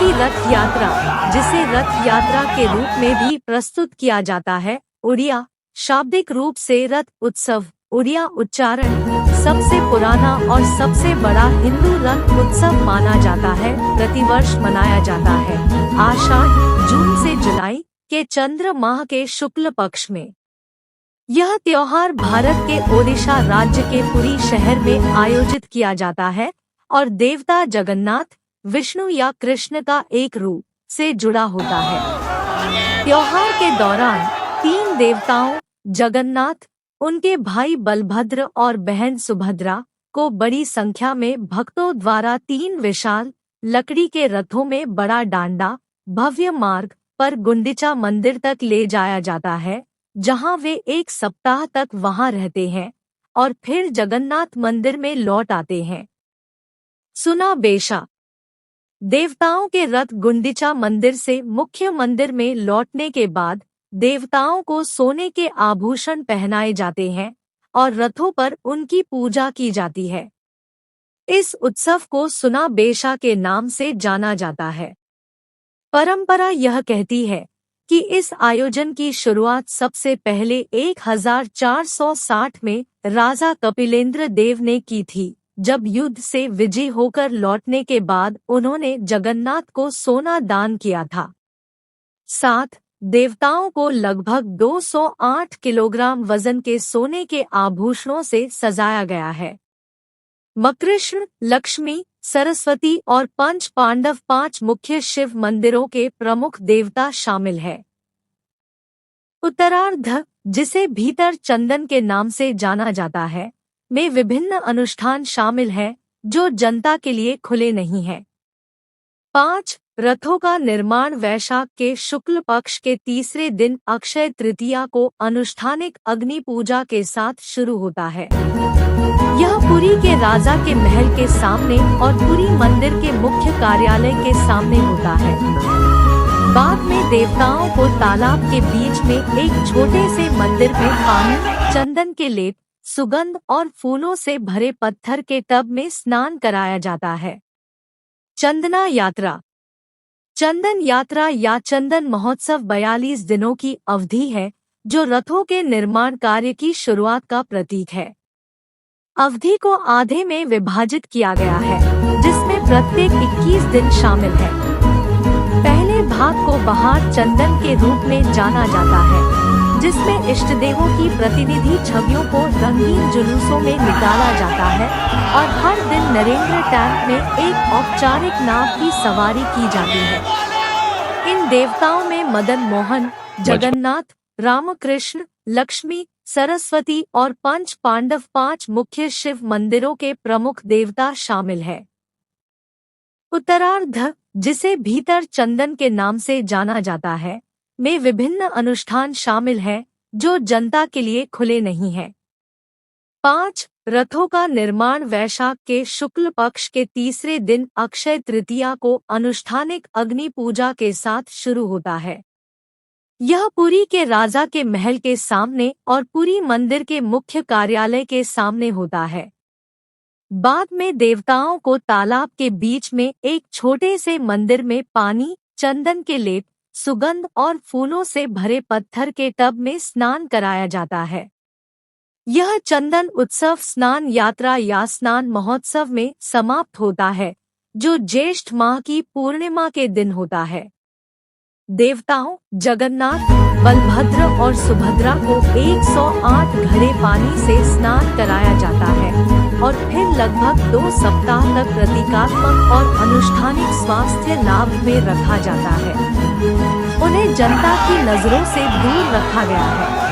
की रथ यात्रा, जिसे रथ यात्रा के रूप में भी प्रस्तुत किया जाता है, उड़िया शाब्दिक रूप से रथ उत्सव, उड़िया उच्चारण सबसे पुराना और सबसे बड़ा हिंदू रथ उत्सव माना जाता है। प्रतिवर्ष मनाया जाता है आषाढ़ जून से जुलाई के चंद्र माह के शुक्ल पक्ष में। यह त्योहार भारत के ओडिशा राज्य के पुरी शहर में आयोजित किया जाता है और देवता जगन्नाथ, विष्णु या कृष्ण का एक रूप से जुड़ा होता है। त्योहार के दौरान 3 देवताओं जगन्नाथ, उनके भाई बलभद्र और बहन सुभद्रा को बड़ी संख्या में भक्तों द्वारा 3 विशाल लकड़ी के रथों में बड़ा डांडा भव्य मार्ग पर गुंडिचा मंदिर तक ले जाया जाता है, जहां वे 1 सप्ताह तक वहां रहते हैं और फिर जगन्नाथ मंदिर में लौट आते हैं। सुनाबेशा देवताओं के रथ गुंडिचा मंदिर से मुख्य मंदिर में लौटने के बाद देवताओं को सोने के आभूषण पहनाए जाते हैं और रथों पर उनकी पूजा की जाती है। इस उत्सव को सुनाबेशा के नाम से जाना जाता है। परंपरा यह कहती है कि इस आयोजन की शुरुआत सबसे पहले 1460 में राजा कपिलेंद्र देव ने की थी, जब युद्ध से विजयी होकर लौटने के बाद उन्होंने जगन्नाथ को सोना दान किया था। 7 देवताओं को लगभग 208 किलोग्राम वजन के सोने के आभूषणों से सजाया गया है। कृष्ण, लक्ष्मी, सरस्वती और पंच पांडव 5 मुख्य शिव मंदिरों के प्रमुख देवता शामिल है। उत्तरार्ध, जिसे भीतर चंदन के नाम से जाना जाता है, में विभिन्न अनुष्ठान शामिल हैं जो जनता के लिए खुले नहीं हैं। 5 रथों का निर्माण वैशाख के शुक्ल पक्ष के तीसरे दिन अक्षय तृतीया को अनुष्ठानिक अग्नि पूजा के साथ शुरू होता है। यह पुरी के राजा के महल के सामने और पुरी मंदिर के मुख्य कार्यालय के सामने होता है। बाद में देवताओं को तालाब के बीच में एक छोटे से मंदिर में पानी, चंदन के लेप, सुगंध और फूलों से भरे पत्थर के टब में स्नान कराया जाता है। चंदना यात्रा, चंदन यात्रा या चंदन महोत्सव 42 दिनों की अवधि है, जो रथों के निर्माण कार्य की शुरुआत का प्रतीक है। अवधि को आधे में विभाजित किया गया है, जिसमें प्रत्येक 21 दिन शामिल है। पहले भाग को बहार चंदन के रूप में जाना जाता है, जिसमें इष्ट देवों की प्रतिनिधि छवियों को रंगीन जुलूसों में निकाला जाता है और हर दिन नरेंद्र टैंक में एक औपचारिक नाव की सवारी की जाती है। इन देवताओं में मदन मोहन, जगन्नाथ, रामकृष्ण, लक्ष्मी, सरस्वती और पंच पांडव 5 मुख्य शिव मंदिरों के प्रमुख देवता शामिल है। उत्तरार्ध, जिसे भीतर चंदन के नाम से जाना जाता है, में विभिन्न अनुष्ठान शामिल हैं जो जनता के लिए खुले नहीं हैं। 5 रथों का निर्माण वैशाख के शुक्ल पक्ष के तीसरे दिन अक्षय तृतीया को अनुष्ठानिक अग्नि पूजा के साथ शुरू होता है। यह पुरी के राजा के महल के सामने और पुरी मंदिर के मुख्य कार्यालय के सामने होता है। बाद में देवताओं को तालाब के बीच में एक छोटे से मंदिर में पानी, चंदन के लेप, सुगंध और फूलों से भरे पत्थर के टब में स्नान कराया जाता है। यह चंदन उत्सव स्नान यात्रा या स्नान महोत्सव में समाप्त होता है, जो ज्येष्ठ माह की पूर्णिमा के दिन होता है। देवताओं जगन्नाथ, बलभद्र और सुभद्रा को 108 घड़े पानी से स्नान कराया जाता है और फिर लगभग 2 सप्ताह तक प्रतीकात्मक और अनुष्ठानिक स्वास्थ्य लाभ में रखा जाता है। उन्हें जनता की नजरों से दूर रखा गया है।